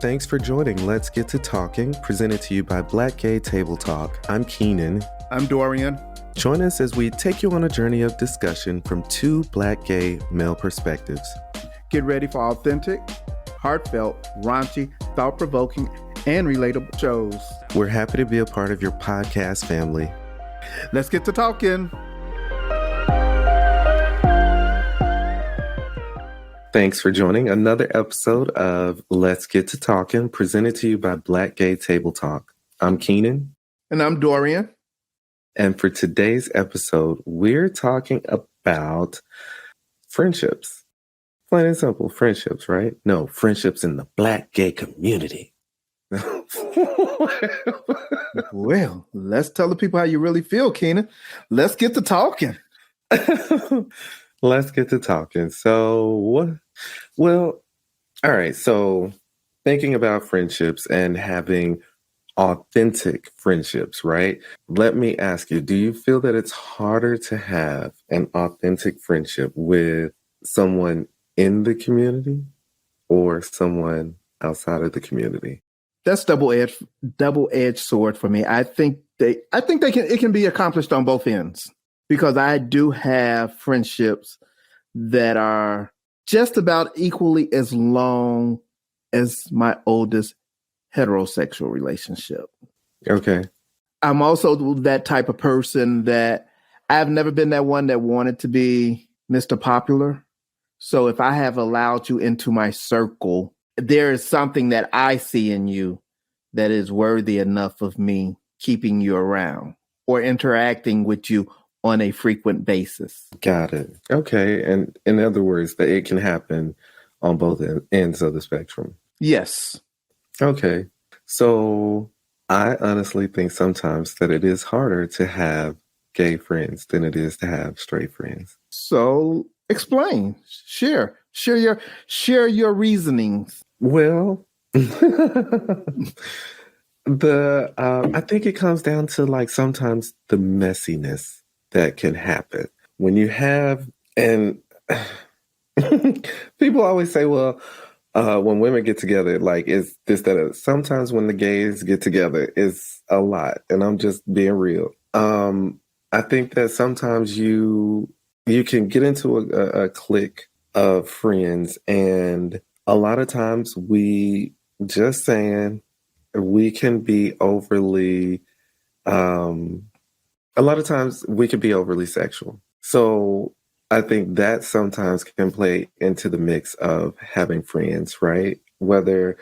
Thanks for joining Let's Get to Talking, presented to you by Black Gay Table Talk. I'm Keenan. I'm Dorian. Join us as we take you on a journey of discussion from two Black gay male perspectives. Get ready for authentic, heartfelt, raunchy, thought-provoking, and relatable shows. We're happy to be a part of your podcast family. Let's get to talking. Thanks for joining another episode of Let's Get to Talking, presented to you by Black Gay Table Talk. I'm Keenan. And I'm Dorian. And for today's episode, we're talking about friendships. Plain and simple, friendships, right? No, friendships in the Black gay community. Well, let's tell the people how you really feel, Keenan. Let's get to talking. Let's get to talking. So, all right. So, thinking about friendships and having authentic friendships, right? Let me ask you, do you feel that it's harder to have an authentic friendship with someone in the community or someone outside of the community? That's double-edged sword for me. I think it can be accomplished on both ends, because I do have friendships that are just about equally as long as my oldest heterosexual relationship. Okay. I'm also that type of person that I've never been that one that wanted to be Mr. Popular. So if I have allowed you into my circle, there is something that I see in you that is worthy enough of me keeping you around or interacting with you on a frequent basis. Got it. Okay. And in other words, that it can happen on both ends of the spectrum. Yes. Okay. So I honestly think sometimes that it is harder to have gay friends than it is to have straight friends. So explain, share your reasonings. Well, I think it comes down to like sometimes the messiness that can happen when you have, and people always say, well, when women get together, like it's this, that, sometimes when the gays get together, it's a lot. And I'm just being real. I think that sometimes you can get into a clique of friends, and a lot of times we can be overly, a lot of times we can be overly sexual. So I think that sometimes can play into the mix of having friends, right? Whether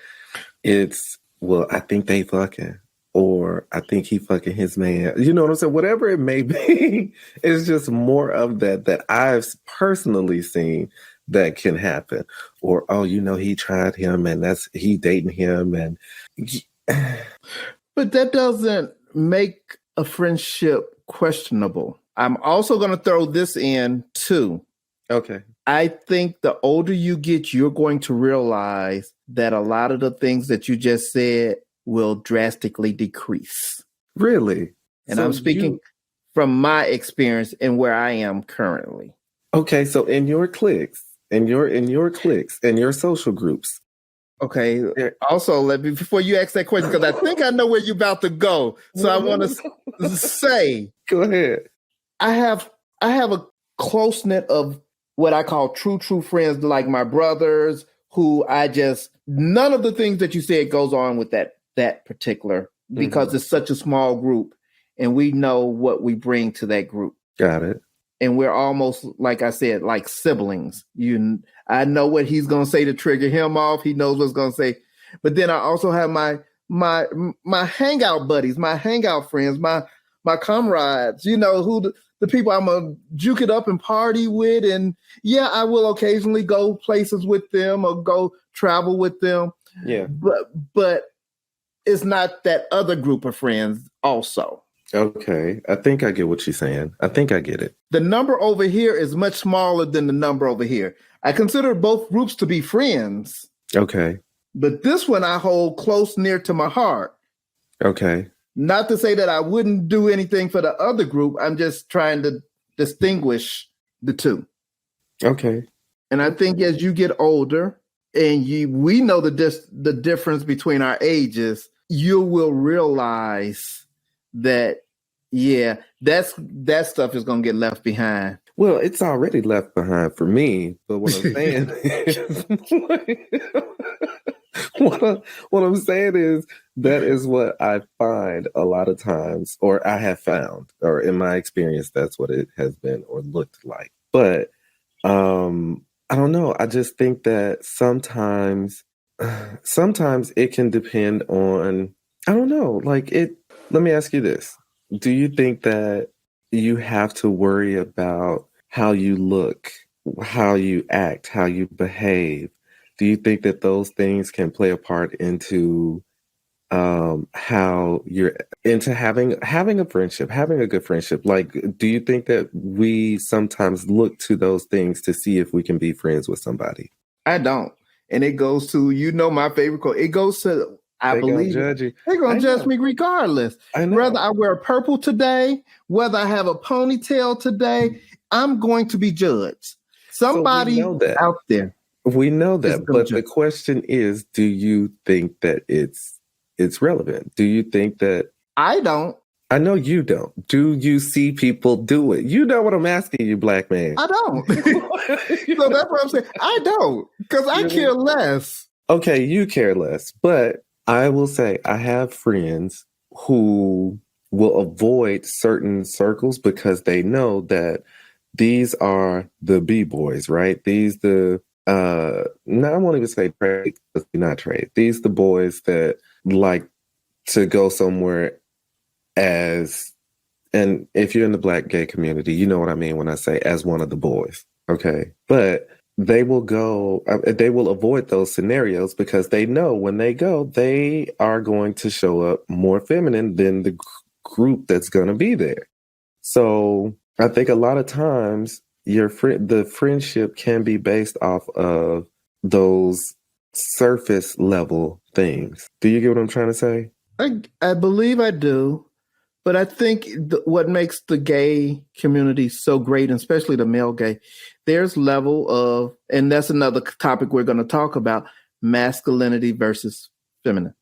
it's, well, I think they fucking, or I think he fucking his man. You know what I'm saying? Whatever it may be, it's just more of that I've personally seen that can happen. Or, oh, he tried him and he dating him. And But that doesn't make a friendship questionable. I'm also going to throw this in too. Okay. I think the older you get, you're going to realize that a lot of the things that you just said will drastically decrease. Really? And So I'm speaking from my experience and where I am currently. Okay, so in your cliques, in your social groups. Okay. Also, before you ask that question, because I think I know where you're about to go. So I want to say, Go ahead. I have a close knit of what I call true friends, like my brothers, who none of the things that you said goes on with that particular, because it's such a small group and we know what we bring to that group. Got it. And we're almost, like I said, like siblings. I know what he's going to say to trigger him off. He knows what's going to say. But then I also have my hangout buddies, my hangout friends, my comrades, who the people I'm going to juke it up and party with. And yeah, I will occasionally go places with them or go travel with them. Yeah. But it's not that other group of friends also. Okay. I think I get what you're saying. I think I get it. The number over here is much smaller than the number over here. I consider both groups to be friends. Okay. But this one I hold close near to my heart. Okay. Not to say that I wouldn't do anything for the other group. I'm just trying to distinguish the two. Okay. And I think as you get older and we know the difference between our ages, you will realize that, yeah, that stuff is going to get left behind. Well, it's already left behind for me, but what I'm saying is, what I'm saying is that is what I find a lot of times, or I have found, or in my experience, that's what it has been or looked like. But I don't know. I just think that sometimes it can depend on, I don't know, like it. Let me ask you this. Do you think that you have to worry about how you look, how you act, how you behave? Do you think that those things can play a part into how you're into having a friendship, having a good friendship? Like, do you think that we sometimes look to those things to see if we can be friends with somebody? I don't. And it goes to, my favorite quote. It goes to, I believe Gonna judge you. They're going to judge me regardless. I know. Whether I wear purple today, whether I have a ponytail today, I'm going to be judged. Somebody out there. We know that. But the question is, do you think that it's relevant? Do you think that... I don't. I know you don't. Do you see people do it? You know what I'm asking you, black man. I don't. So that's what I'm saying. I don't, because I care less. Okay, you care less. But I will say I have friends who will avoid certain circles because they know that these are the B-boys, right? These I won't even say trade, not trade. These the boys that like to go somewhere and if you're in the black gay community, you know what I mean when I say as one of the boys, okay? But they will avoid those scenarios because they know when they go, they are going to show up more feminine than the group that's going to be there. So I think a lot of times the friendship can be based off of those surface level things. Do you get what I'm trying to say? I believe I do. But I think what makes the gay community so great, and especially the male gay, there's level of, and that's another topic we're going to talk about, masculinity versus feminine.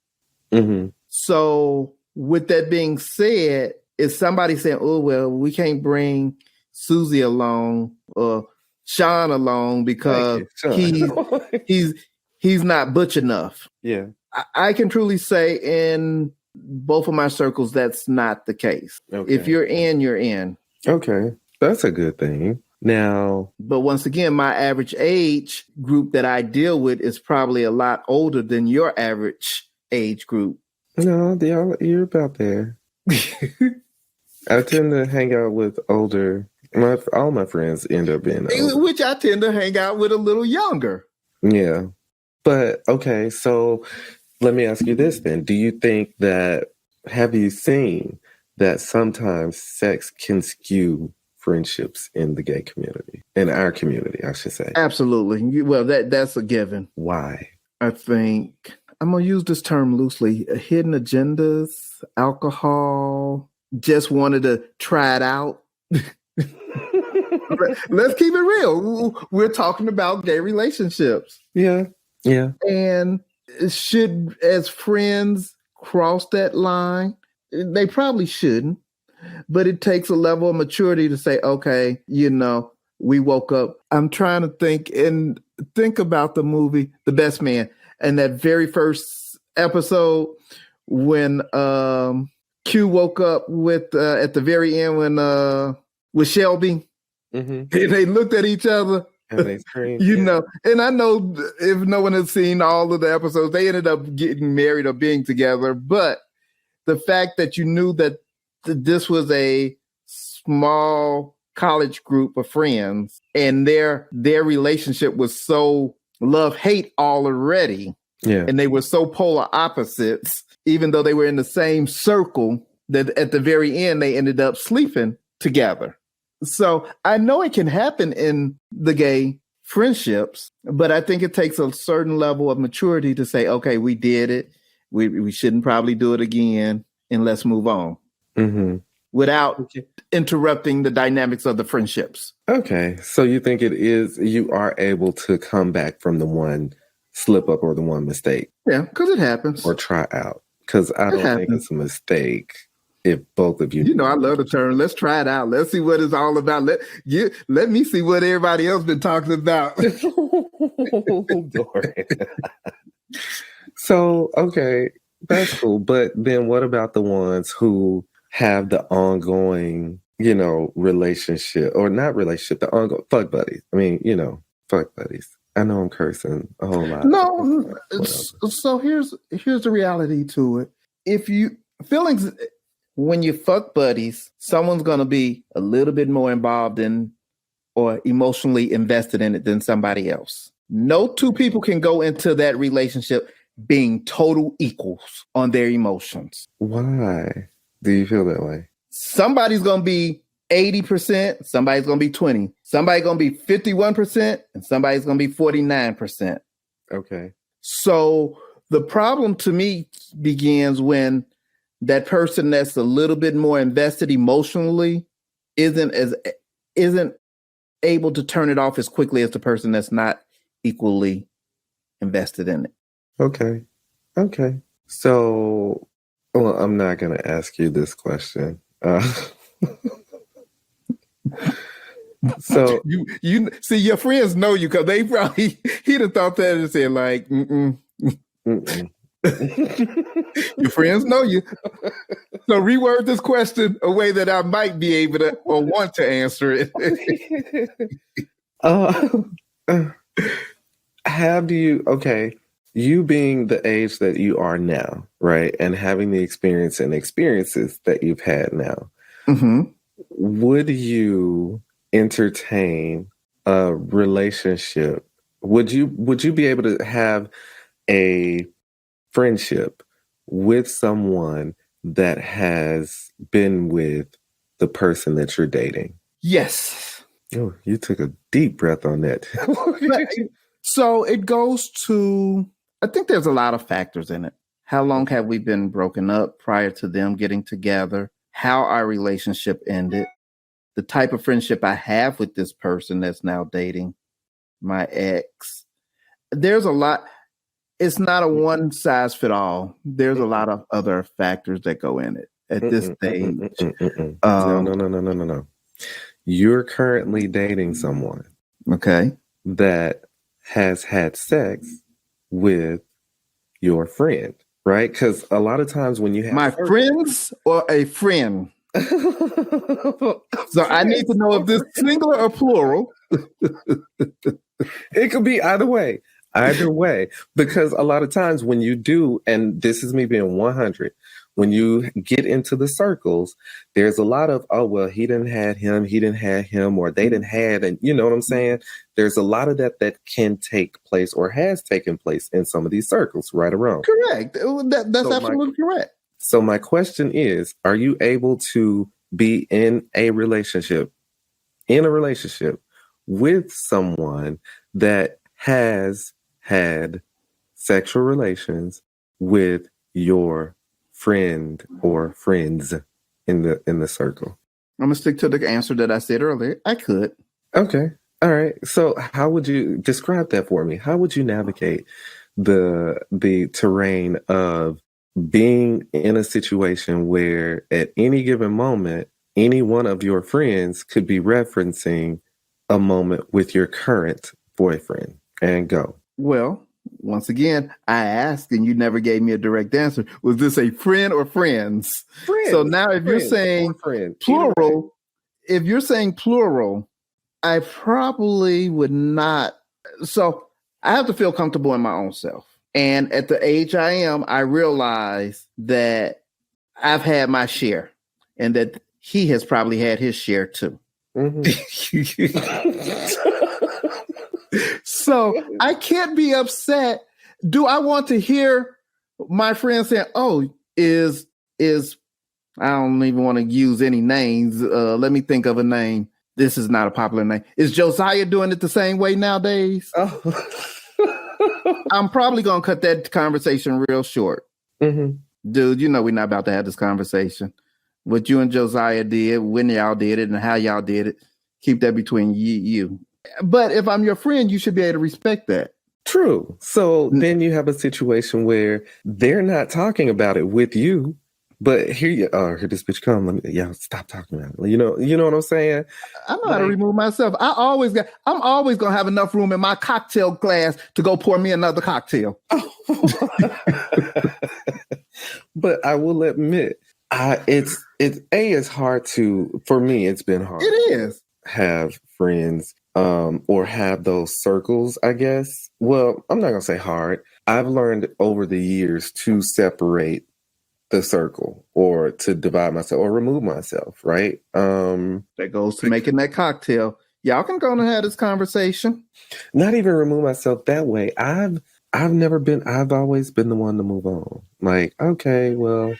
Mm-hmm. So with that being said, is somebody saying, oh, well, we can't bring Susie along or Sean along because he's not butch enough. Yeah. I can truly say in both of my circles, that's not the case. Okay. If you're in, you're in. Okay. That's a good thing. Now, but once again, my average age group that I deal with is probably a lot older than your average age group. No, you're about there. I tend to hang out with older. All my friends end up being older. Which I tend to hang out with a little younger. Yeah. But, okay, so let me ask you this then. Do you think have you seen that sometimes sex can skew friendships in the gay community, in our community, I should say? Absolutely. Well, that's a given. Why? I think, I'm going to use this term loosely, hidden agendas, alcohol, just wanted to try it out. Let's keep it real. We're talking about gay relationships. Yeah. Yeah. And should, as friends, cross that line? They probably shouldn't, but it takes a level of maturity to say, okay, we woke up. I'm trying to think about the movie, The Best Man, and that very first episode when Q woke up with at the very end when with Shelby, and they looked at each other. And they screamed, and I know if no one has seen all of the episodes, they ended up getting married or being together. But the fact that you knew that this was a small college group of friends and their relationship was so love-hate already. Yeah. And they were so polar opposites, even though they were in the same circle, that at the very end, they ended up sleeping together. So I know it can happen in the gay friendships, but I think it takes a certain level of maturity to say, okay, we did it. We shouldn't probably do it again, and let's move on without interrupting the dynamics of the friendships. Okay. So you think you are able to come back from the one slip up or the one mistake. Yeah, because it happens. Or try out. Because I don't think it's a mistake if both of you. You know, I love the term. Let's try it out. Let's see what it's all about. Let me see what everybody else been talking about. So, okay, that's cool. But then what about the ones who have the ongoing, relationship, or not relationship, the ongoing fuck buddies? I mean, fuck buddies. I know I'm cursing a whole lot. No, so here's the reality to it. If you feelings, when you fuck buddies, someone's going to be a little bit more involved in or emotionally invested in it than somebody else. No two people can go into that relationship being total equals on their emotions. Why do you feel that way? Somebody's going to be 80%, somebody's going to be 20%, somebody's going to be 51%, and somebody's going to be 49%. Okay. So the problem to me begins when that person that's a little bit more invested emotionally isn't able to turn it off as quickly as the person that's not equally invested in it. Okay. So, well, I'm not going to ask you this question. So you see, your friends know you because they probably he'd have thought that and said like, mm-mm. Your friends know you. So reword this question a way that I might be able to or want to answer it. You being the age that you are now, right, and having the experiences that you've had now, mm-hmm. Would you entertain a relationship? Would you be able to have a friendship with someone that has been with the person that you're dating? Yes. Oh, you took a deep breath on that. So it goes to, I think there's a lot of factors in it. How long have we been broken up prior to them getting together? How our relationship ended? The type of friendship I have with this person that's now dating my ex. There's a lot. It's not a one size fit all. There's a lot of other factors that go in it at this stage. No. You're currently dating someone. Okay. That has had sex with your friend, right? Because a lot of times when you have my friends or a friend. So I need to know if this is singular or plural. It could be either way. Because a lot of times when you do, and this is me being 100, when you get into the circles, there's a lot of, oh, well, he didn't have him, or they didn't have, and you know what I'm saying? There's a lot of that can take place or has taken place in some of these circles, right or wrong. Correct. That's absolutely correct. So my question is, are you able to be in a relationship with someone that has had sexual relations with your friend or friends in the circle? I'm gonna stick to the answer that I said earlier. I could. Okay. All right. So how would you describe that for me? How would you navigate the terrain of being in a situation where at any given moment, any one of your friends could be referencing a moment with your current boyfriend, and go? Well, once again, I asked and you never gave me a direct answer. Was this a friend or friends? So now if you're saying plural, I probably would not. So I have to feel comfortable in my own self. And at the age I am, I realize that I've had my share and that he has probably had his share too. Mm-hmm. So I can't be upset. Do I want to hear my friend saying, oh, is I don't even want to use any names. Let me think of a name. This is not a popular name. Is Josiah doing it the same way nowadays? Oh. I'm probably going to cut that conversation real short. Mm-hmm. Dude, we're not about to have this conversation. What you and Josiah did, when y'all did it, and how y'all did it, keep that between you. But if I'm your friend, you should be able to respect that. True. So then you have a situation where they're not talking about it with you, but here this bitch come. Stop talking about it. You know what I'm saying? I know how to remove myself. I'm always gonna have enough room in my cocktail glass to go pour me another cocktail. But I will admit, it's hard for me. It's been hard. It is. Have friends or have those circles, I guess. Well, I'm not gonna say hard. I've learned over the years to separate the circle or to divide myself or remove myself, right? That goes to making that cocktail. Y'all can go and have this conversation. Not even remove myself that way. I've always been the one to move on. Like, okay, well,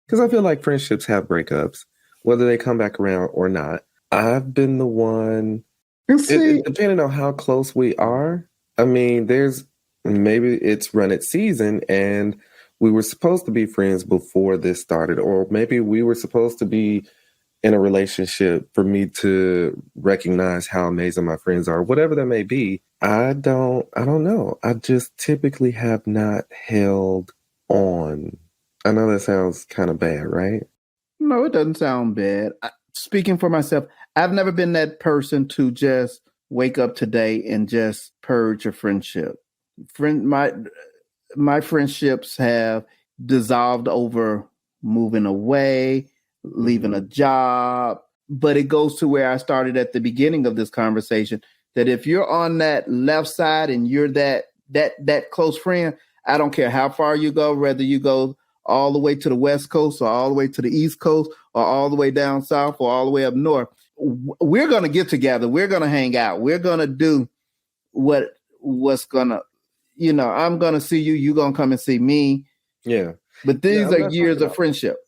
because I feel like friendships have breakups, whether they come back around or not. I've been the one, depending on how close we are. I mean, maybe it's run its season and we were supposed to be friends before this started, or maybe we were supposed to be in a relationship for me to recognize how amazing my friends are, whatever that may be. I don't know. I just typically have not held on. I know that sounds kind of bad, right? No, it doesn't sound bad. Speaking for myself, I've never been that person to just wake up today and just purge a friendship. My friendships have dissolved over moving away, leaving a job. But it goes to where I started at the beginning of this conversation, that if you're on that left side and you're that close friend, I don't care how far you go, whether you go all the way to the West Coast or all the way to the East Coast or all the way down south or all the way up north, we're going to get together. We're going to hang out. We're going to do what's going to, I'm going to see you. You're going to come and see me. Yeah. But these are years of friendship.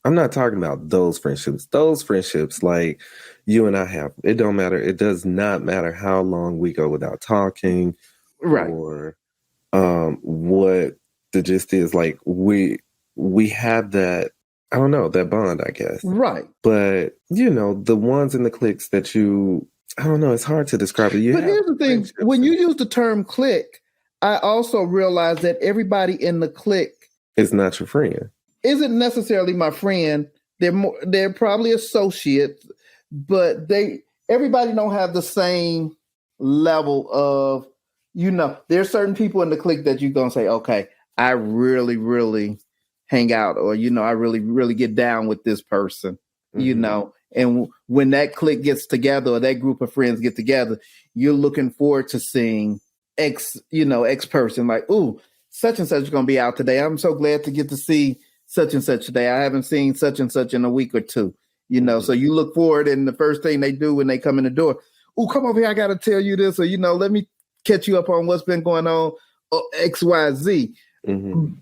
I'm not talking about those friendships. Those friendships like you and I have, it don't matter. It does not matter how long we go without talking, right? Or what the gist is. Like we have that, I don't know, that bond, I guess. Right. But the ones in the cliques that I don't know, it's hard to describe it. But here's the thing, when you use the term clique, I also realize that everybody in the clique is not your friend. Isn't necessarily my friend. They're probably associates, but everybody don't have the same level of, there's certain people in the clique that you're going to say, okay, I really, really hang out, or, I really, really get down with this person, and when that clique gets together or that group of friends get together, you're looking forward to seeing X person, like, ooh, such and such is going to be out today. I'm so glad to get to see such and such today. I haven't seen such and such in a week or two, so you look forward, and the first thing they do when they come in the door, oh, come over here, I got to tell you this, or, let me catch you up on what's been going on, X, Y, Z. Mm-hmm.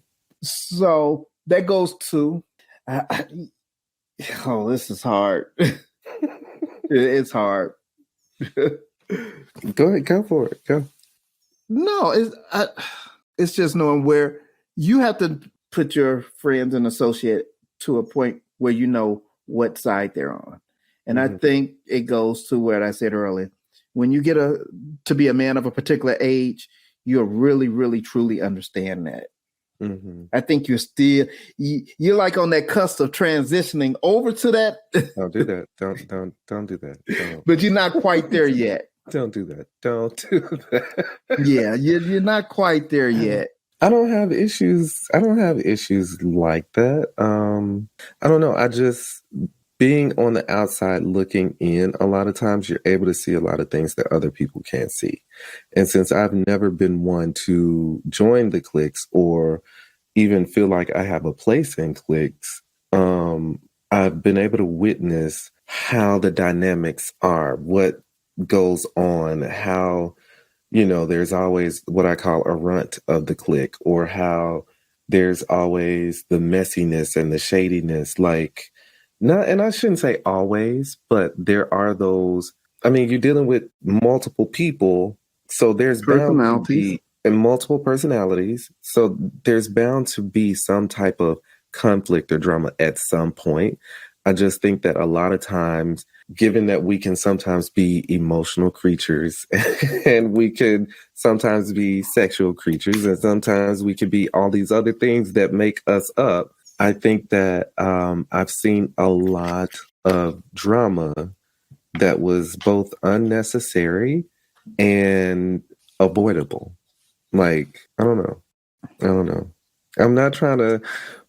So that goes to, this is hard. It's hard. Go ahead, go for it. Go. No, it's just knowing where you have to put your friends and associate to a point where you know what side they're on. And I think it goes to what I said earlier. When you get to be a man of a particular age, you'll really, really, truly understand that. Mm-hmm. I think you're like on that cusp of transitioning over to that. Don't do that. Don't do that. Don't. But you're not quite there yet. Don't do that. Don't do that. Yeah, you're not quite there yet. I don't have issues. I don't have issues like that. I don't know. I just, being on the outside looking in, a lot of times you're able to see a lot of things that other people can't see. And since I've never been one to join the cliques or even feel like I have a place in cliques, I've been able to witness how the dynamics are, what goes on, how, there's always what I call a runt of the clique, or how there's always the messiness and the shadiness. Like, and I shouldn't say always, but there are those. I mean, you're dealing with multiple people, so there's bound to be, and multiple personalities. So there's bound to be some type of conflict or drama at some point. I just think that a lot of times given that we can sometimes be emotional creatures and we can sometimes be sexual creatures and sometimes we can be all these other things that make us up, I think that I've seen a lot of drama that was both unnecessary and avoidable. Like, I don't know. I don't know. I'm not trying to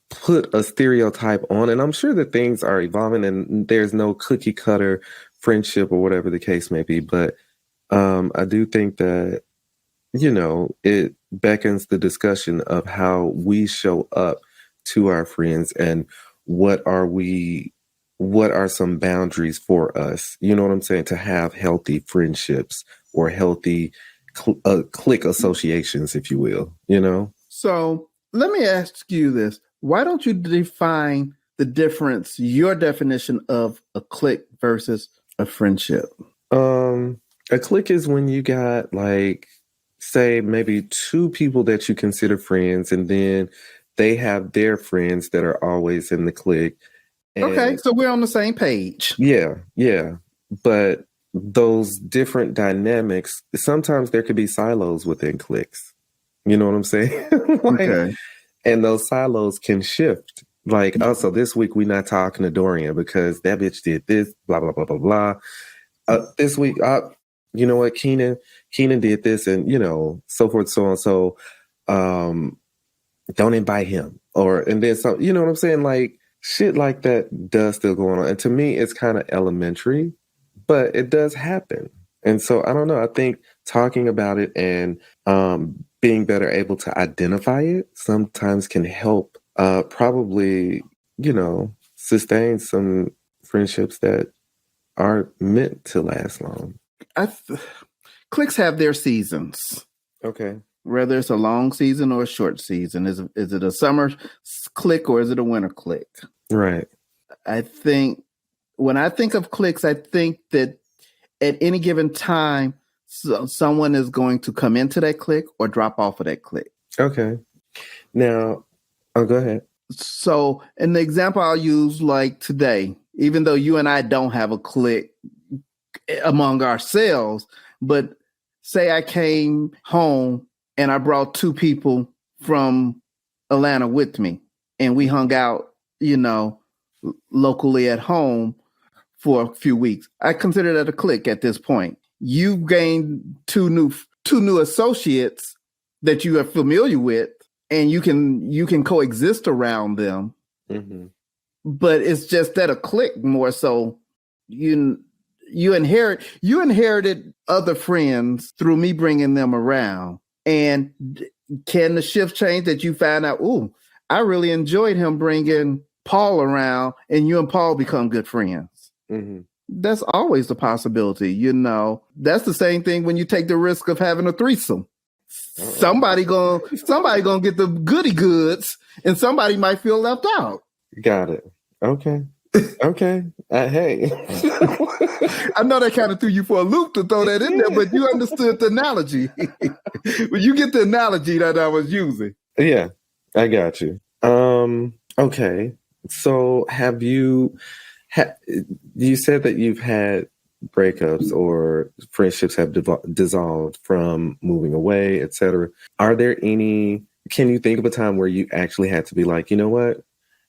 put a stereotype on, and I'm sure that things are evolving and there's no cookie cutter friendship or whatever the case may be. But I do think that, it beckons the discussion of how we show up to our friends and what are some boundaries for us? You know what I'm saying? To have healthy friendships or healthy clique associations, if you will, So let me ask you this. Why don't you define the difference, your definition of a clique versus a friendship? A clique is when you got, like, say maybe two people that you consider friends, and then they have their friends that are always in the clique. Okay, so we're on the same page. Yeah. But those different dynamics, sometimes there could be silos within cliques. You know what I'm saying? Okay. And those silos can shift. Like, so this week we're not talking to Dorian because that bitch did this, blah, blah, blah, blah, blah. This week, you know what, Keenan did this, and, so forth, so on. So don't invite him. And then so, you know what I'm saying? Like, shit like that does still go on. And to me, it's kind of elementary, but it does happen. And so I don't know. I think talking about it and being better able to identify it sometimes can help probably, sustain some friendships that aren't meant to last long. Cliques have their seasons. Okay. Whether it's a long season or a short season. Is it a summer clique or is it a winter clique? Right. I think when I think of cliques, I think that at any given time, someone is going to come into that clique or drop off of that clique. Okay. Now, go ahead. So, in the example I'll use, like today, even though you and I don't have a clique among ourselves, but say I came home and I brought two people from Atlanta with me and we hung out, locally at home for a few weeks. I consider that a clique at this point. You gained two new associates that you are familiar with, and you can coexist around them. Mm-hmm. But it's just that a clique more so. You inherited other friends through me bringing them around. And can the shift change that you find out, ooh, I really enjoyed him bringing Paul around, and you and Paul become good friends? Mm-hmm. That's always a possibility. That's the same thing when you take the risk of having a threesome. Somebody gonna get the goody goods, and somebody might feel left out. Got it. Okay. Okay. Hey. I know that kind of threw you for a loop to throw that in there, but you understood the analogy. When you get the analogy that I was using. Yeah, I got you. Okay. So have you said that you've had breakups or friendships have dissolved from moving away, etc. Are there can you think of a time where you actually had to be like, you know what?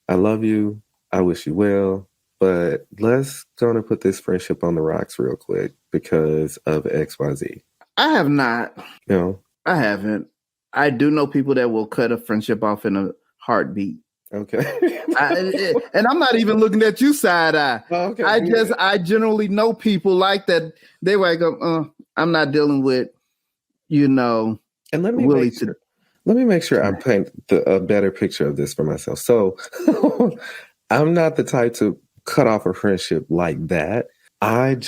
I love you. I wish you well, but let's gonna put this friendship on the rocks real quick because of XYZ. I have not. No, I haven't. I do know people that will cut a friendship off in a heartbeat. Okay. And I'm not even looking at you side eye. Oh, okay. I generally know people like that. They like, I'm not dealing with, And let me make sure I paint a better picture of this for myself. So I'm not the type to cut off a friendship like that. I'm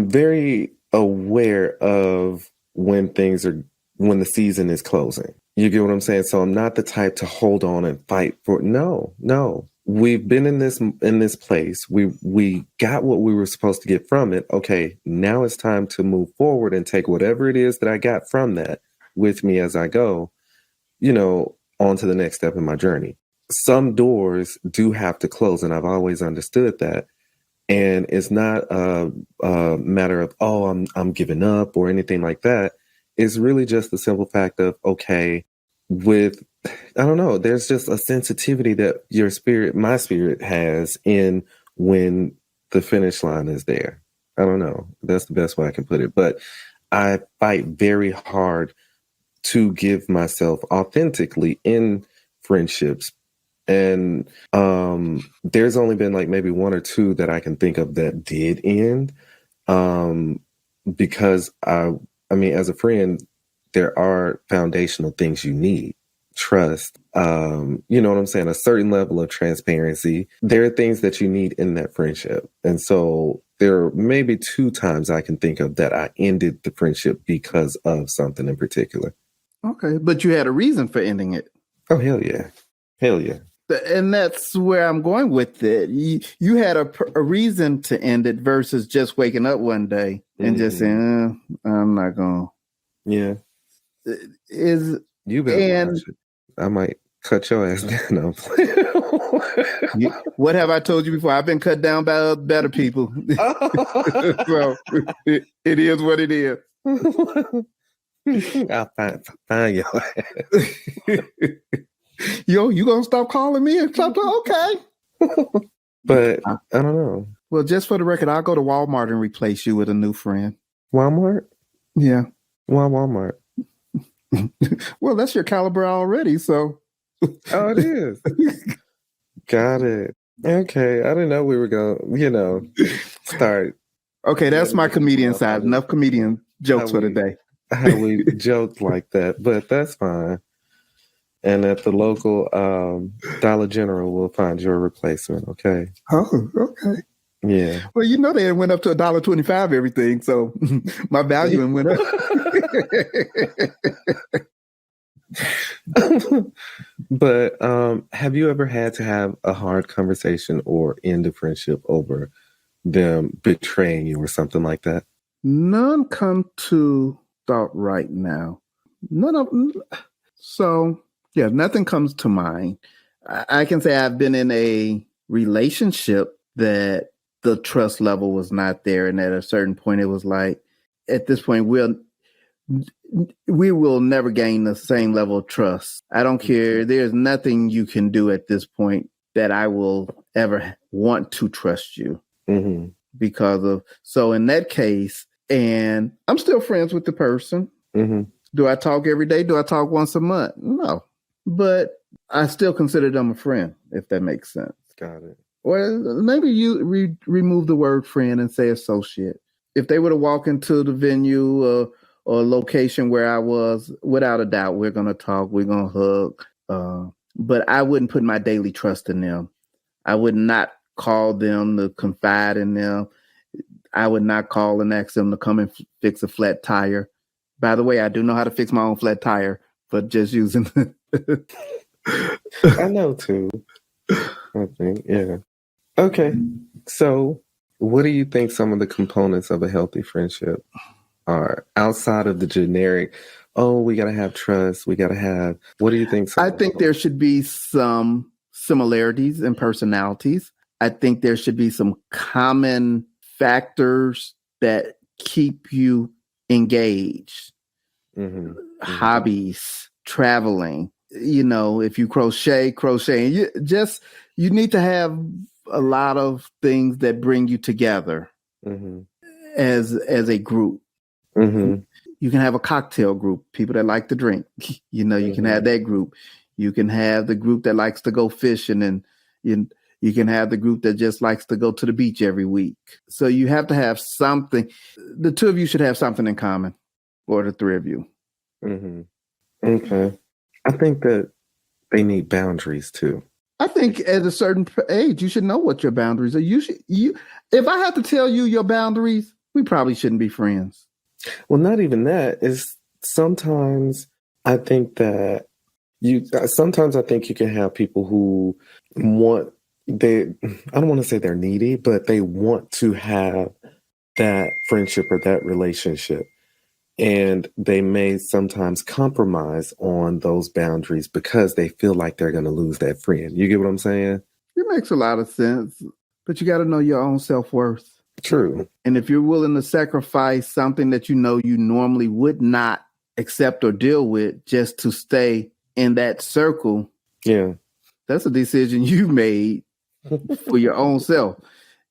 very aware of when the season is closing. You get what I'm saying? So I'm not the type to hold on and fight for. No. We've been in this place. We got what we were supposed to get from it. Okay, now it's time to move forward and take whatever it is that I got from that with me as I go, on to the next step in my journey. Some doors do have to close, and I've always understood that. And it's not a matter of, oh, I'm giving up or anything like that. It's really just the simple fact of, okay, with, I don't know, there's just a sensitivity that my spirit has in when the finish line is there. I don't know. That's the best way I can put it. But I fight very hard to give myself authentically in friendships. And there's only been like maybe one or two that I can think of that did end. Because I mean, as a friend, there are foundational things you need. Trust, you know what I'm saying? A certain level of transparency. There are things that you need in that friendship. And so there are maybe two times I can think of that I ended the friendship because of something in particular. Okay, but you had a reason for ending it. Oh, hell yeah. Hell yeah. And that's where I'm going with it. You had a reason to end it versus just waking up one day and just saying, I'm not going to. Yeah. You better watch it. I might cut your ass down. What have I told you before? I've been cut down by better people. So it is what it is. I'll find your ass. Yo, you gonna stop calling me and something? Okay. But I don't know. Well, just for the record, I'll go to Walmart and replace you with a new friend. Walmart? Yeah. Why Walmart? Well, that's your caliber already, so. Oh, it is. Got it. Okay. I didn't know we were going to, start. Okay, that's my comedian side. Enough comedian jokes for the day. How we joked like that, but that's fine. And at the local Dollar General, we'll find your replacement, okay? Oh, okay. Yeah. Well, they went up to $1.25 everything, so my value went up. But have you ever had to have a hard conversation or end a friendship over them betraying you or something like that? None come to thought right now. So, yeah, nothing comes to mind. I can say I've been in a relationship that the trust level was not there. And at a certain point, it was like, at this point, we will never gain the same level of trust. I don't care. There's nothing you can do at this point that I will ever want to trust you because of. So in that case, and I'm still friends with the person. Do I talk every day? Do I talk once a month? No, but I still consider them a friend, if that makes sense. Got it. Or maybe you remove the word friend and say associate. If they were to walk into the venue or location where I was, without a doubt, we're going to talk, we're going to hug. But I wouldn't put my daily trust in them. I would not call them to confide in them. I would not call and ask them to come and fix a flat tire. By the way, I do know how to fix my own flat tire, but just using. I know too. I think, yeah. Okay. So what do you think some of the components of a healthy friendship are outside of the generic, oh, we got to have trust, we got to have, what do you think? I think there should be some similarities in personalities. I think there should be some common factors that keep you engaged. Hobbies, traveling, if you crocheting, you need to have a lot of things that bring you together as a group. You can have a cocktail group, people that like to drink. You can have that group. You can have the group that likes to go fishing, and you can have the group that just likes to go to the beach every week. So you have to have something. The two of you should have something in common, or the three of you. Okay. I think that they need boundaries too. I think at a certain age, you should know what your boundaries are. If I have to tell you your boundaries, we probably shouldn't be friends. Well, not even that. Is sometimes I think that sometimes I think you can have people who I don't want to say they're needy, but they want to have that friendship or that relationship. And they may sometimes compromise on those boundaries because they feel like they're going to lose that friend. You get what I'm saying? It makes a lot of sense. But you got to know your own self-worth. True. And if you're willing to sacrifice something that you know you normally would not accept or deal with just to stay in that circle, yeah, that's a decision you made for your own self.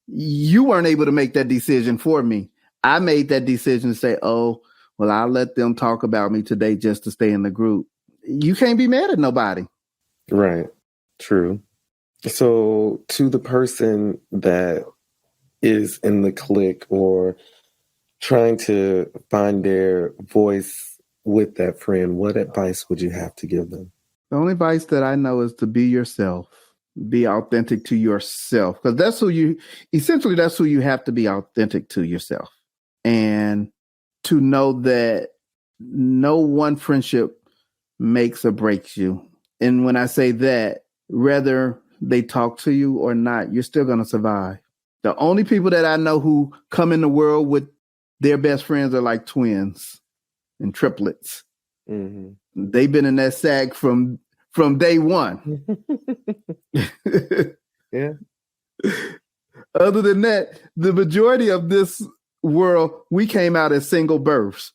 You weren't able to make that decision for me. I made that decision to say, oh, well, I'll let them talk about me today just to stay in the group. You can't be mad at nobody. Right. True. So to the person that is in the clique or trying to find their voice with that friend, what advice would you have to give them? The only advice that I know is to be yourself. Be authentic to yourself, because that's who you have to be authentic to yourself. And to know that no one friendship makes or breaks you. And when I say that, whether they talk to you or not, you're still going to survive. The only people that I know who come in the world with their best friends are like twins and triplets. Mm-hmm. They've been in that sack from day one. Yeah. Other than that, the majority of this world, we came out as single births.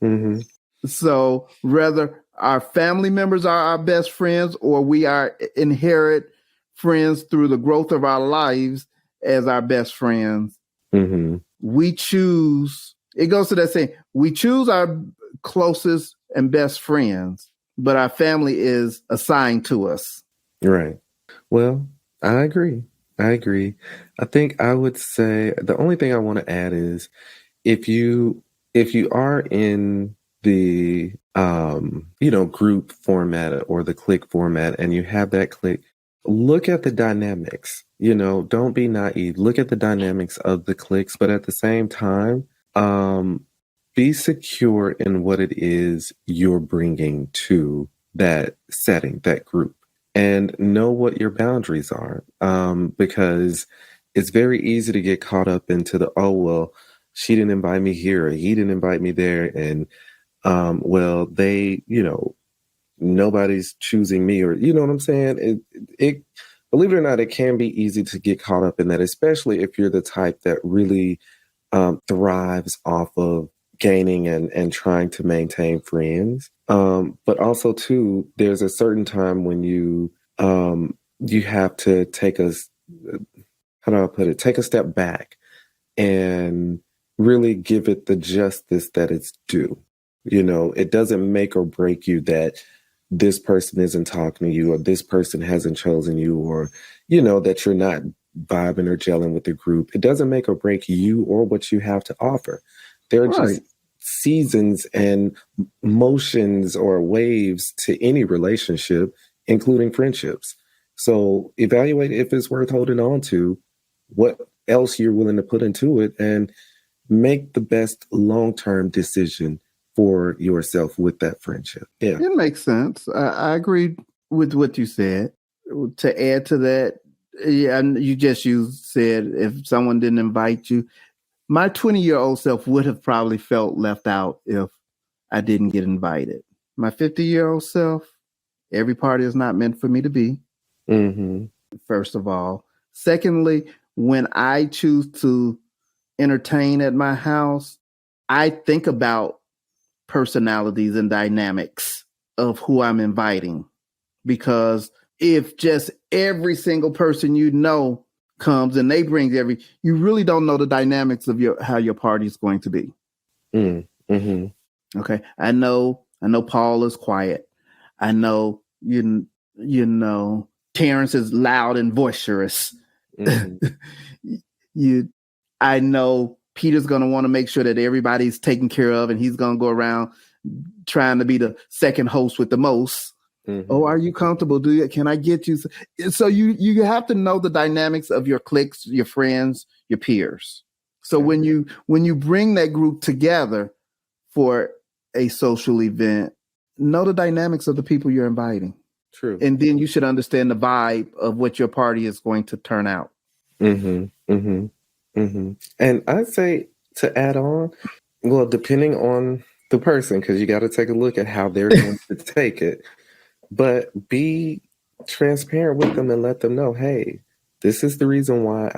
Mm-hmm. So whether our family members are our best friends or we are inherit friends through the growth of our lives as our best friends, Mm-hmm. we choose, it goes to that saying, we choose our closest and best friends, but our family is assigned to us. Right. Well, I agree. I think I would say the only thing I want to add is if you are in the group format or the clique format and you have that clique, look at the dynamics. Don't be naive. Look at the dynamics of the cliques, but at the same time, be secure in what it is you're bringing to that setting, that group, and know what your boundaries are. Because it's very easy to get caught up into the, oh, well, she didn't invite me here or he didn't invite me there. And, well, they, nobody's choosing me, or, you know what I'm saying? It believe it or not, it can be easy to get caught up in that, especially if you're the type that really thrives off of gaining and trying to maintain friends. But also too, there's a certain time when you have to take how do I put it? Take a step back and really give it the justice that it's due. It doesn't make or break you that this person isn't talking to you or this person hasn't chosen you or, that you're not vibing or gelling with the group. It doesn't make or break you or what you have to offer. There are just seasons and motions or waves to any relationship, including friendships. So evaluate if it's worth holding on to, what else you're willing to put into it, and make the best long-term decision for yourself with that friendship. Yeah. It makes sense. I agree with what you said. To add to that, yeah, you said if someone didn't invite you, my 20-year-old self would have probably felt left out if I didn't get invited. My 50-year-old self, every party is not meant for me to be. Mm-hmm. First of all. Secondly, when I choose to entertain at my house, I think about personalities and dynamics of who I'm inviting. Because if just every single person comes and they bring you really don't know the dynamics of how your party is going to be. Mm-hmm. Okay. I know Paul is quiet. I know you know Terrence is loud and boisterous. Mm-hmm. I know Peter's going to want to make sure that everybody's taken care of, and he's going to go around trying to be the second host with the most. Mm-hmm. Oh, are you comfortable? Can I get you? So you have to know the dynamics of your cliques, your friends, your peers. So when you bring that group together for a social event, know the dynamics of the people you're inviting. True. And then you should understand the vibe of what your party is going to turn out. Mm-hmm. Mm-hmm. Mm-hmm. And I'd say to add on, well, depending on the person, because you got to take a look at how they're going to take it, but be transparent with them and let them know, hey, this is the reason why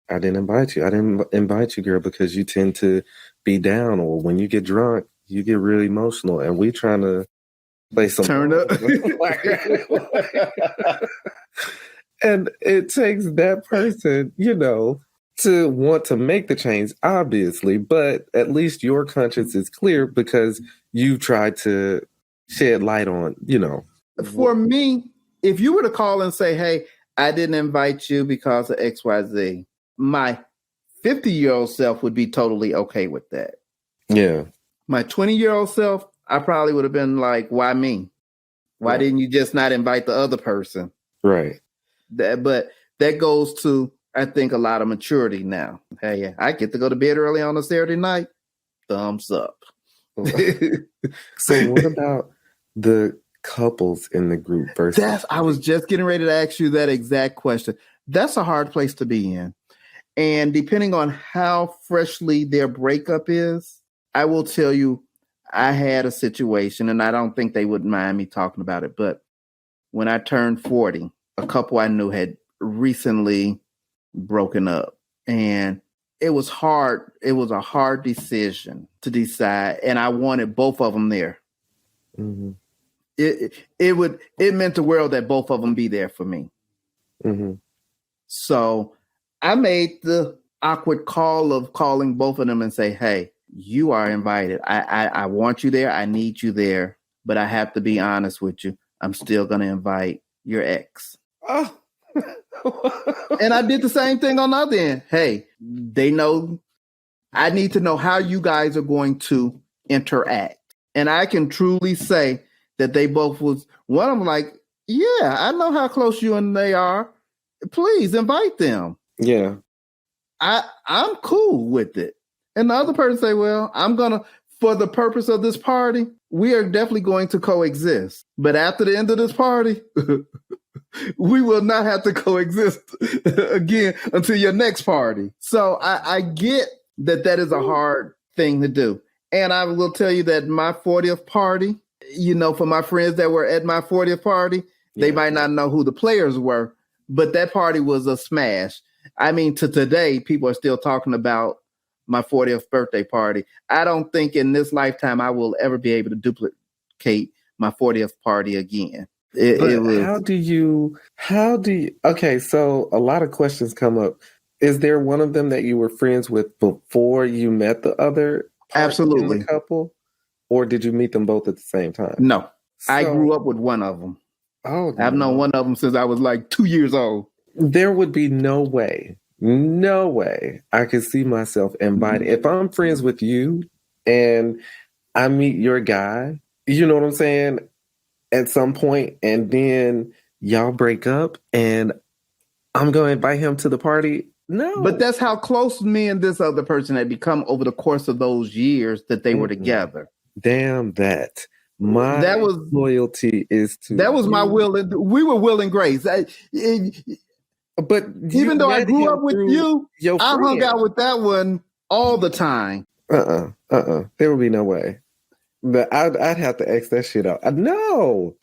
I didn't invite you. I didn't invite you, girl, because you tend to be down, or when you get drunk, you get really emotional, and we trying to play some Turn up. And it takes that person, to want to make the change, obviously, but at least your conscience is clear because you tried to shed light on, For me, if you were to call and say, hey, I didn't invite you because of XYZ, my 50-year-old self would be totally okay with that. Yeah. My 20-year-old self, I probably would have been like, why me? Why didn't you just not invite the other person? Right. But that goes to, I think, a lot of maturity now. Hey, I get to go to bed early on a Saturday night. Thumbs up. So what about the couples in the group versus? I was just getting ready to ask you that exact question. That's a hard place to be in. And depending on how freshly their breakup is, I will tell you, I had a situation, and I don't think they would mind me talking about it. But when I turned 40, a couple I knew had recently broken up. And it was hard. It was a hard decision to decide. And I wanted both of them there. Mm-hmm. It meant the world that both of them be there for me. Mm-hmm. So I made the awkward call of calling both of them and say, hey, you are invited. I want you there. I need you there. But I have to be honest with you. I'm still going to invite your ex. Oh. And I did the same thing on the other end. Hey, they know. I need to know how you guys are going to interact. And I can truly say that they both was, one of them like, yeah, I know how close you and they are. Please invite them. Yeah. I'm cool with it. And the other person say, well, I'm going to, for the purpose of this party, we are definitely going to coexist. But after the end of this party, we will not have to coexist again until your next party. So I get that is a hard thing to do. And I will tell you that my 40th party, for my friends that were at my 40th party, they might not know who the players were, but that party was a smash. I mean, to today, people are still talking about my 40th birthday party. I don't think in this lifetime I will ever be able to duplicate my 40th party again. How do you, okay, so a lot of questions come up. Is there one of them that you were friends with before you met the other? Absolutely. In the couple? Or did you meet them both at the same time? No, I grew up with one of them. Oh, I've known one of them since I was like 2 years old. There would be no way I could see myself inviting. If I'm friends with you and I meet your guy, you know what I'm saying, at some point, and then y'all break up and I'm going to invite him to the party. No. But that's how close me and this other person had become over the course of those years that they were together. Damn that. My loyalty is to that was you. My will. We were Will and Grace. But even though I grew up with you, I hung out with that one all the time. There would be no way. But I'd have to X that shit out. No.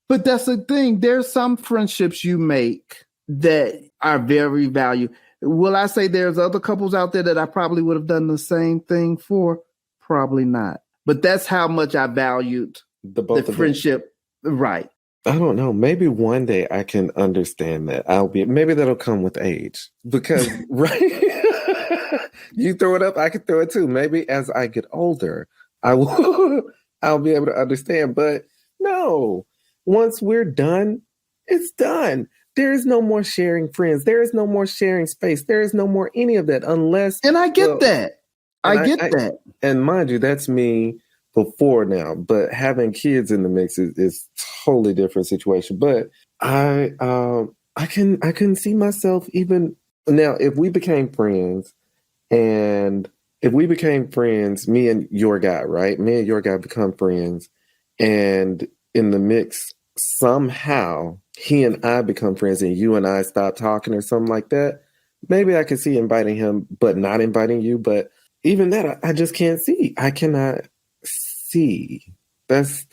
But that's the thing. There's some friendships you make that are very valuable. Will I say there's other couples out there that I probably would have done the same thing for? Probably not. But that's how much I valued the friendship. Right. I don't know. Maybe one day I can understand that. Maybe that'll come with age. Because, right? You throw it up, I can throw it too. Maybe as I get older, I'll be able to understand. But no, once we're done, it's done. There is no more sharing friends. There is no more sharing space. There is no more any of that unless. And I get that. I get that. And mind you, that's me before now. But having kids in the mix is totally different situation. But I can see myself even now if we became friends, me and your guy, right? Me and your guy become friends, and in the mix somehow he and I become friends, and you and I stop talking or something like that. Maybe I could see inviting him, but not inviting you. But even that, I just can't see. I cannot see. That's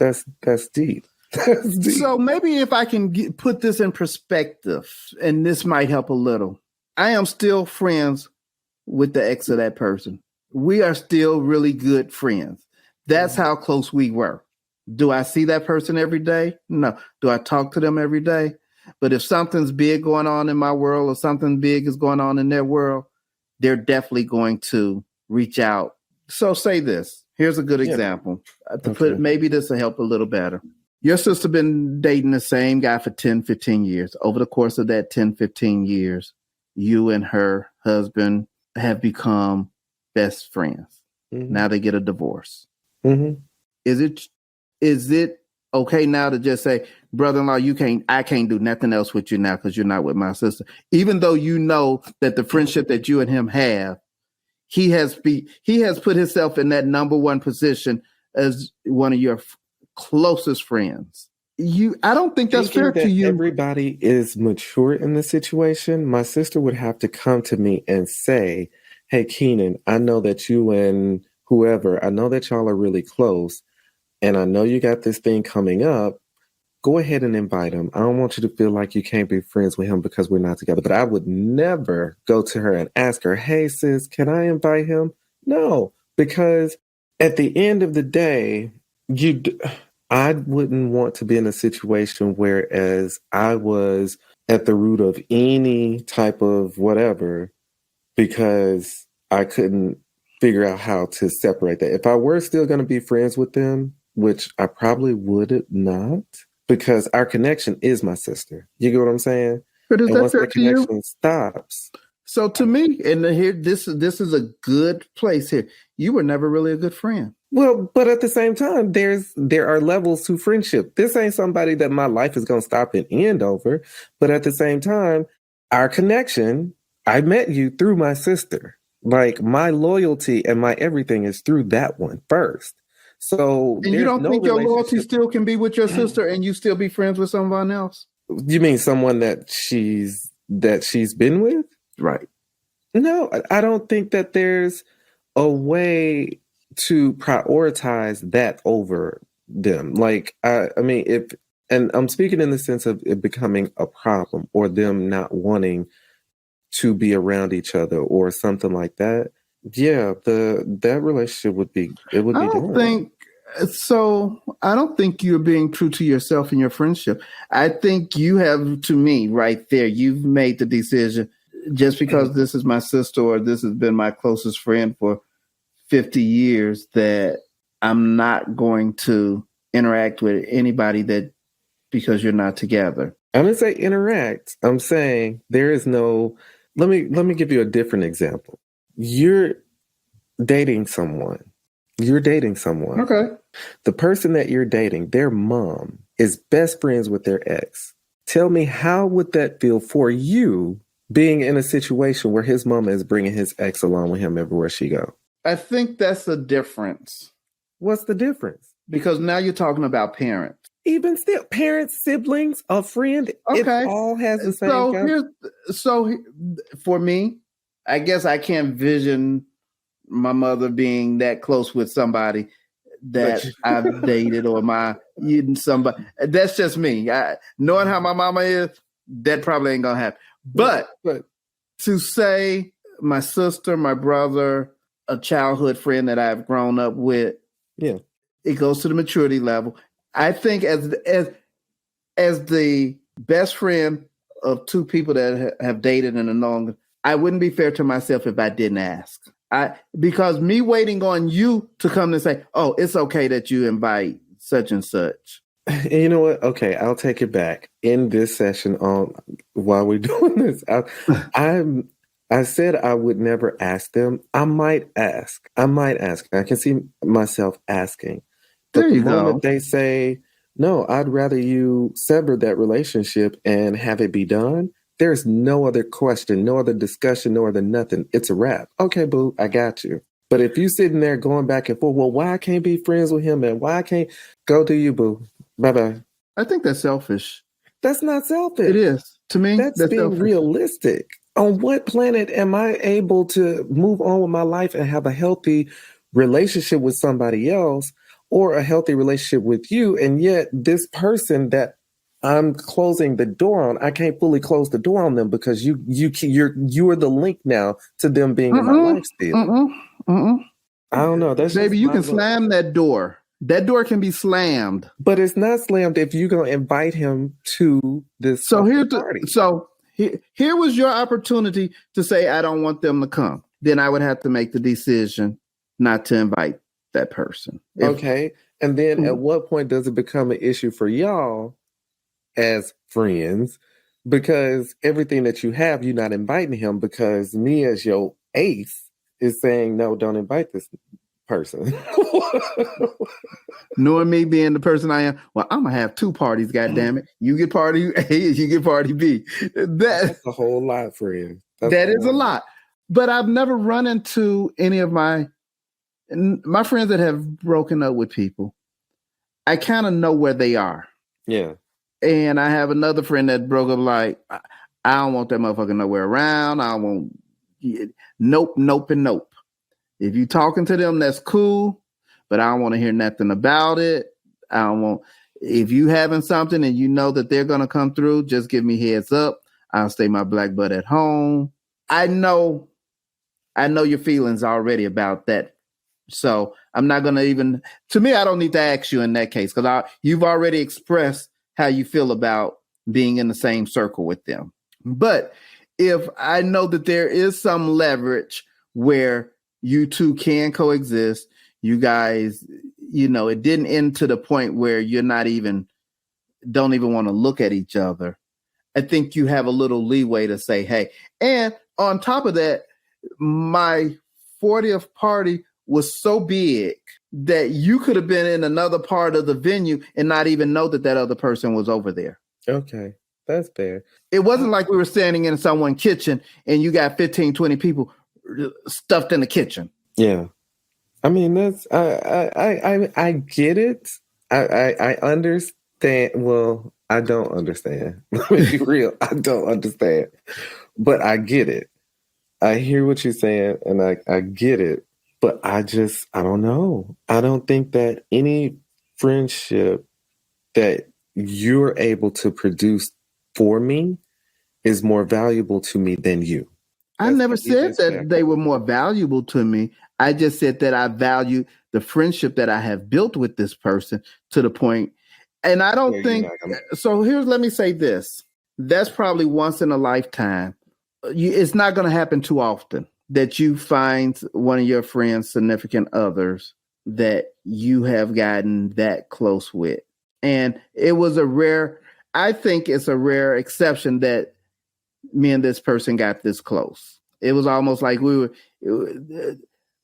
deep. That's deep. So maybe if I can put this in perspective, and this might help a little. I am still friends with the ex of that person. We are still really good friends. That's how close we were. Do I see that person every day? No. Do I talk to them every day? But if something's big going on in my world or something big is going on in their world, they're definitely going to reach out. So say this. Here's a good example. Maybe this will help a little better. Your sister been dating the same guy for 10, 15 years. Over the course of that 10, 15 years, you and her husband have become best friends. Mm-hmm. Now they get a divorce. Mm-hmm. Is it okay now to just say, brother-in-law, I can't do nothing else with you now because you're not with my sister, even though you know that the friendship that you and him have, he has put himself in that number one position as one of your closest friends. I don't think that's fair to you. Everybody is mature in the situation. My sister would have to come to me and say, hey, Keenan, I know that you and whoever, I know that y'all are really close. And I know you got this thing coming up. Go ahead and invite him. I don't want you to feel like you can't be friends with him because we're not together. But I would never go to her and ask her, hey, sis, can I invite him? No, because at the end of the day, I wouldn't want to be in a situation whereas I was at the root of any type of whatever because I couldn't figure out how to separate that. If I were still going to be friends with them, which I probably would not, because our connection is my sister. You get what I'm saying? But is that fair to you? Connection stops. So to me, and here, this is a good place here. You were never really a good friend. Well, but at the same time, there are levels to friendship. This ain't somebody that my life is going to stop and end over. But at the same time, our connection, I met you through my sister. Like my loyalty and my everything is through that one first. So and you don't think your loyalty still can be with your sister and you still be friends with someone else? You mean someone that she's been with? Right. No, I don't think that there's a way to prioritize that over them. Like, I mean, and I'm speaking in the sense of it becoming a problem or them not wanting to be around each other or something like that. Yeah, that relationship would be done. I don't think you're being true to yourself in your friendship. I think you have, to me, right there, you've made the decision just because this is my sister or this has been my closest friend for 50 years that I'm not going to interact with anybody that because you're not together. I didn't say interact. I'm saying there is no. Let me give you a different example. You're dating someone. Okay. The person that you're dating, their mom is best friends with their ex. Tell me, how would that feel for you being in a situation where his mama is bringing his ex along with him everywhere she go? I think that's the difference. What's the difference? Because now you're talking about parents. Even still, parents, siblings, a friend, okay. It all has the same. So for me, I guess I can't vision my mother being that close with somebody that I've dated or somebody. That's just me. Knowing how my mama is, that probably ain't gonna happen. But to say my sister, my brother, a childhood friend that I've grown up with, yeah, it goes to the maturity level. I think as the best friend of two people that have dated in a long, I wouldn't be fair to myself if I didn't ask. Because me waiting on you to come and say, "Oh, it's okay that you invite such and such." And you know what? Okay, I'll take it back. In this session, while we're doing this, I said I would never ask them. I might ask. I can see myself asking. But the moment they say, no, I'd rather you sever that relationship and have it be done, there's no other question, no other discussion, no other nothing. It's a wrap. Okay, boo, I got you. But if you sitting there going back and forth, well, why I can't be friends with him and why I can't go do you, boo? Bye-bye. I think that's selfish. That's not selfish. It is. To me, that's being selfish. Realistic. On what planet am I able to move on with my life and have a healthy relationship with somebody else or a healthy relationship with you. And yet this person that I'm closing the door on, I can't fully close the door on them because you're the link now to them being in my life still. I don't know. That's Baby, just you my can look. slam that door. That door can be slammed. But it's not slammed if you're gonna invite him to this So party. Here was your opportunity to say, I don't want them to come. Then I would have to make the decision not to invite that person. Okay. And then at what point does it become an issue for y'all as friends? Because everything that you have, you're not inviting him because me as your ace is saying, no, don't invite this person. Knowing me being the person I am, well, I'm gonna have two parties, goddammit. You get party A, you get party B. That's a whole lot, friend. That is a lot. But I've never run into any of my friends that have broken up with people. I kind of know where they are. Yeah. And I have another friend that broke up like, I don't want that motherfucker nowhere around. I don't want, nope, nope, and nope. If you talking to them, that's cool, but I don't want to hear nothing about it. I don't want, if you having something and you know that they're going to come through, just give me heads up. I'll stay my black butt at home. I know your feelings already about that. So I'm not going to even, to me, I don't need to ask you in that case because you've already expressed how you feel about being in the same circle with them. But if I know that there is some leverage where you two can coexist, you guys, it didn't end to the point where you're not even, don't even want to look at each other. I think you have a little leeway to say, hey, and on top of that, my 40th party was so big that you could have been in another part of the venue and not even know that other person was over there. Okay, that's fair. It wasn't like we were standing in someone's kitchen and you got 15, 20 people stuffed in the kitchen. Yeah. I mean, that's, I get it. I understand. Well, I don't understand. Let me be real. I don't understand, but I get it. I hear what you're saying and I get it, but I don't know. I don't think that any friendship that you're able to produce for me is more valuable to me than you. I never said that they were more valuable to me. I just said that I value the friendship that I have built with this person to the point. And I don't think so. Let me say this. That's probably once in a lifetime. It's not going to happen too often that you find one of your friends' significant others that you have gotten that close with. And it was I think it's a rare exception that me and this person got this close. It was almost like we were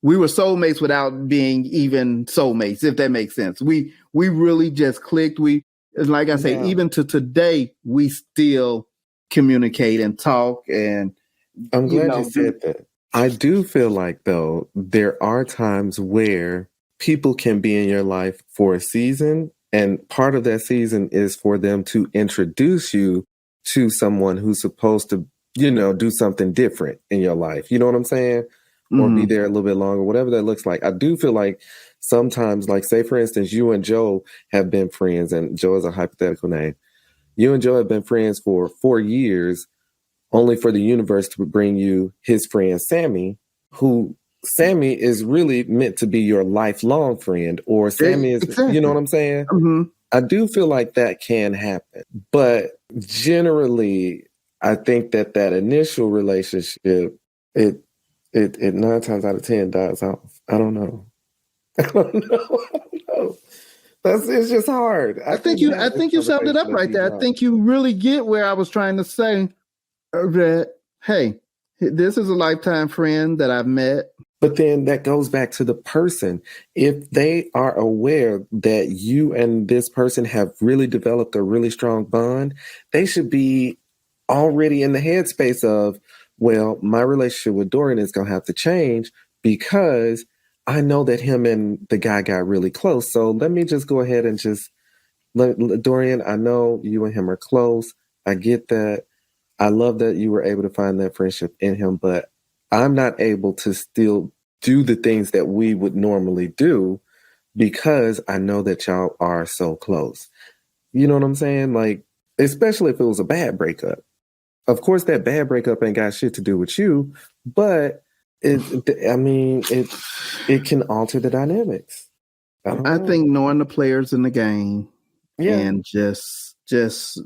soulmates without being even soulmates, if that makes sense. We really just clicked. Like I say, even to today, we still communicate and talk. And I'm glad you said that. I do feel like, though, there are times where people can be in your life for a season, and part of that season is for them to introduce you to someone who's supposed to, do something different in your life. You know what I'm saying? Or be there a little bit longer, whatever that looks like. I do feel like sometimes, like, say, for instance, you and Joe have been friends, and Joe is a hypothetical name. You and Joe have been friends for 4 years, only for the universe to bring you his friend, Sammy, who Sammy is really meant to be your lifelong friend, or Sammy is, exactly. You know what I'm saying? Mm-hmm. I do feel like that can happen. But generally, I think that initial relationship, it 9 times out of 10 dies off. I don't know. It's just hard. I think you summed it up right there. I think you really get where I was trying to say that, hey, this is a lifetime friend that I've met. But then that goes back to the person. If they are aware that you and this person have really developed a really strong bond, they should be already in the headspace of, well, my relationship with Dorian is going to have to change because I know that him and the guy got really close. So let me just go ahead and Dorian, I know you and him are close. I get that. I love that you were able to find that friendship in him, but I'm not able to still do the things that we would normally do because I know that y'all are so close. You know what I'm saying? Like, especially if it was a bad breakup. Of course, that bad breakup ain't got shit to do with you, but it can alter the dynamics. I think knowing the players in the game, Yeah. and just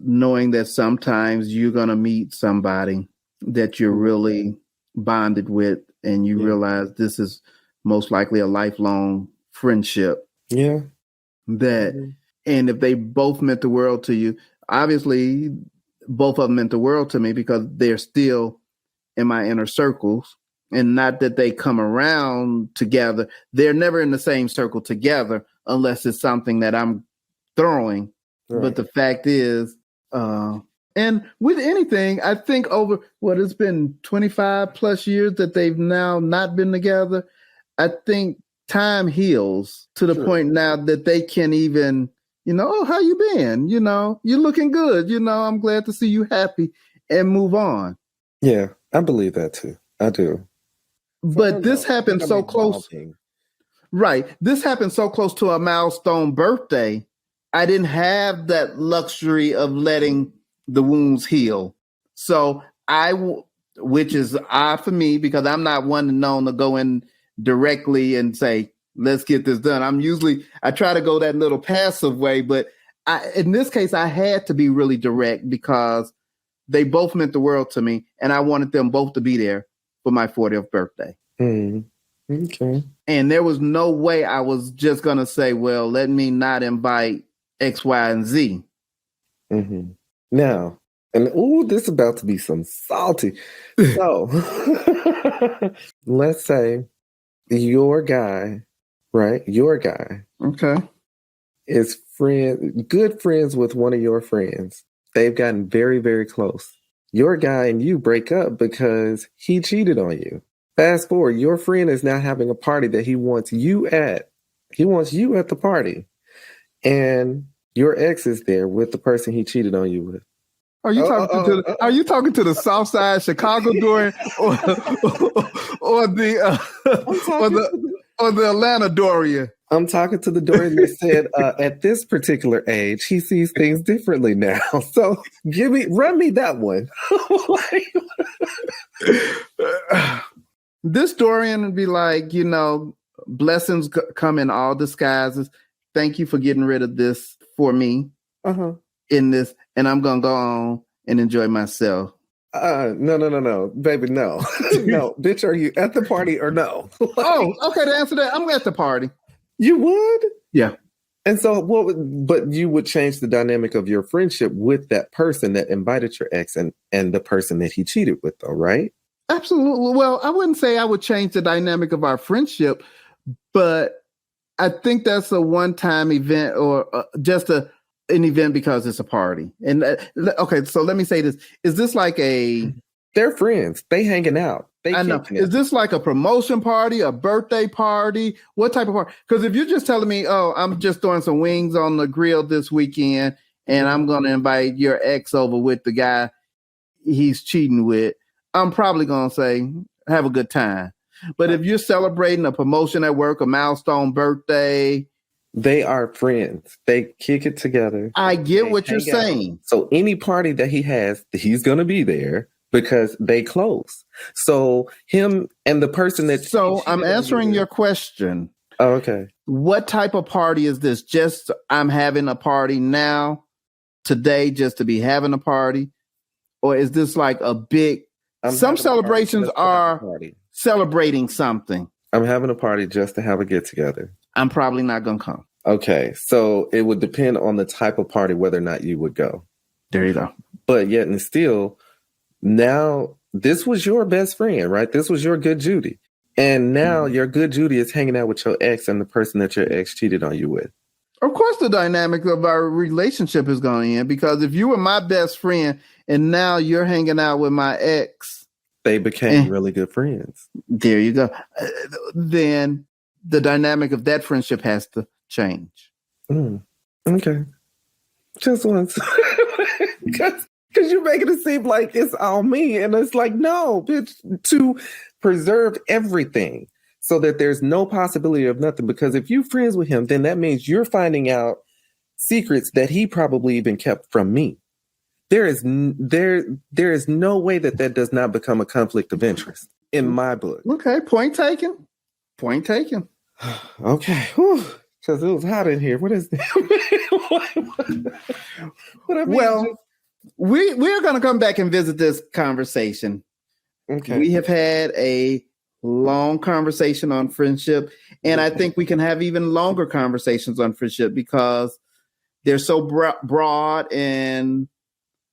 knowing that sometimes you're gonna meet somebody that you're really bonded with, and you realize this is most likely a lifelong friendship. Yeah. That, and if they both meant the world to you, obviously both of them meant the world to me because they're still in my inner circles. And not that they come around together. They're never in the same circle together unless it's something that I'm throwing. Right. But the fact is, and with anything, I think over it's been 25 plus years that they've now not been together. I think time heals to the point now that they can even, oh, how you been? You're looking good. I'm glad to see you happy, and move on. Yeah, I believe that too. I do. But this happened so close. Right. This happened so close to a milestone birthday. I didn't have that luxury of letting the wounds heal. So which is odd for me because I'm not one known to go in directly and say, let's get this done. I try to go that little passive way, but in this case, I had to be really direct because they both meant the world to me, and I wanted them both to be there for my 40th birthday. Okay. And there was no way I was just going to say, well, let me not invite X, Y, and Z. Mm-hmm. Now, and this is about to be some salty. So, let's say your guy, right? Your guy. Okay. Is good friends with one of your friends. They've gotten very, very close. Your guy and you break up because he cheated on you. Fast forward, your friend is now having a party that he wants you at. He wants you at the party. And your ex is there with the person he cheated on you with. Are you talking to the South Side Chicago Dorian or the Atlanta Dorian? I'm talking to the Dorian that said at this particular age, he sees things differently now. So run me that one. This Dorian would be like, blessings come in all disguises. Thank you for getting rid of this for me in this, and I'm going to go on and enjoy myself. No, baby, no. No, bitch, are you at the party or no? Okay, to answer that, I'm at the party. You would? Yeah. And so but you would change the dynamic of your friendship with that person that invited your ex and the person that he cheated with, though, right? Absolutely. Well, I wouldn't say I would change the dynamic of our friendship, but I think that's a one-time event or just an event because it's a party. And okay, so let me say this. Is this like they're friends. They hanging out. I know. Is this like a promotion party, a birthday party? What type of party? Because if you're just telling me, oh, I'm just throwing some wings on the grill this weekend and I'm going to invite your ex over with the guy he's cheating with, I'm probably going to say, have a good time. But if you're celebrating a promotion at work, a milestone birthday. They are friends. They kick it together. I get what you're saying. So any party that he has, he's going to be there. Because they close. So him and the person that... So I'm answering your question. Oh, okay. What type of party is this? Just I'm having a party now, today, just to be having a party? Or is this like a big... Some celebrations are celebrating something. I'm having a party just to have a get-together. I'm probably not going to come. Okay. So it would depend on the type of party, whether or not you would go. There you go. But yet and still... Now, this was your best friend, right? This was your good Judy. And now your good Judy is hanging out with your ex and the person that your ex cheated on you with. Of course, the dynamic of our relationship is going in because if you were my best friend and now you're hanging out with my ex. They became really good friends. There you go. Then the dynamic of that friendship has to change. Okay. Just once. Because you're making it seem like it's all me. And it's like, no, bitch, to preserve everything. so that there's no possibility of nothing. Because if you're friends with him, then that means you're finding out secrets that he probably even kept from me. There is no way that does not become a conflict of interest in my book. Okay, point taken. Point taken. Okay, because it was hot in here. What is that? What I mean, well, we're going to come back and visit this conversation. Okay. We have had a long conversation on friendship, and I think we can have even longer conversations on friendship because they're so broad and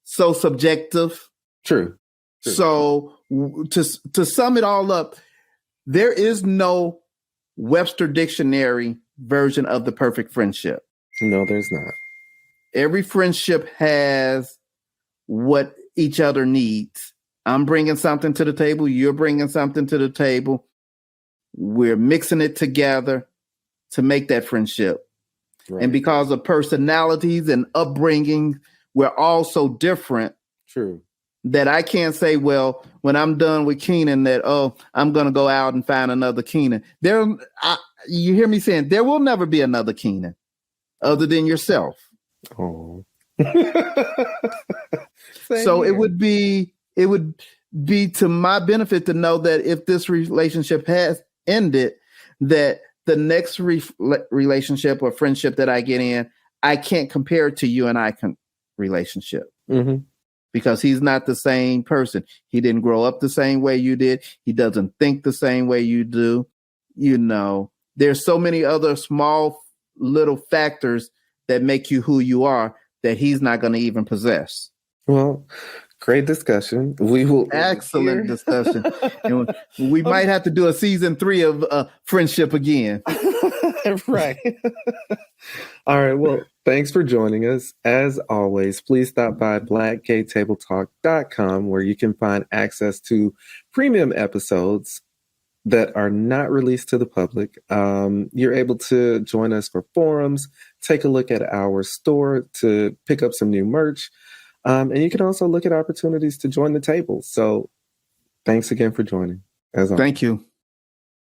so subjective. True. So to sum it all up, there is no Webster Dictionary version of the perfect friendship. No, there's not. Every friendship has what each other needs. I'm bringing something to the table. You're bringing something to the table. We're mixing it together to make that friendship. Right. And because of personalities and upbringing, we're all so different. True. That I can't say, well, when I'm done with Keenan, that, I'm going to go out and find another Keenan. You hear me saying there will never be another Keenan other than yourself. Oh. So it would be to my benefit to know that if this relationship has ended, that the next relationship or friendship that I get in, I can't compare it to you and I relationship. Mm-hmm. Because he's not the same person. He didn't grow up the same way you did. He doesn't think the same way you do. You know, there's so many other small little factors that make you who you are that he's not going to even possess. Well, great discussion. We will. Excellent discussion. And we might have to do a season 3 of friendship again. Right. All right. Well, thanks for joining us. As always, please stop by blackgaytabletalk.com where you can find access to premium episodes that are not released to the public. You're able to join us for forums, take a look at our store to pick up some new merch. And you can also look at opportunities to join the table. So thanks again for joining. As always. Thank you.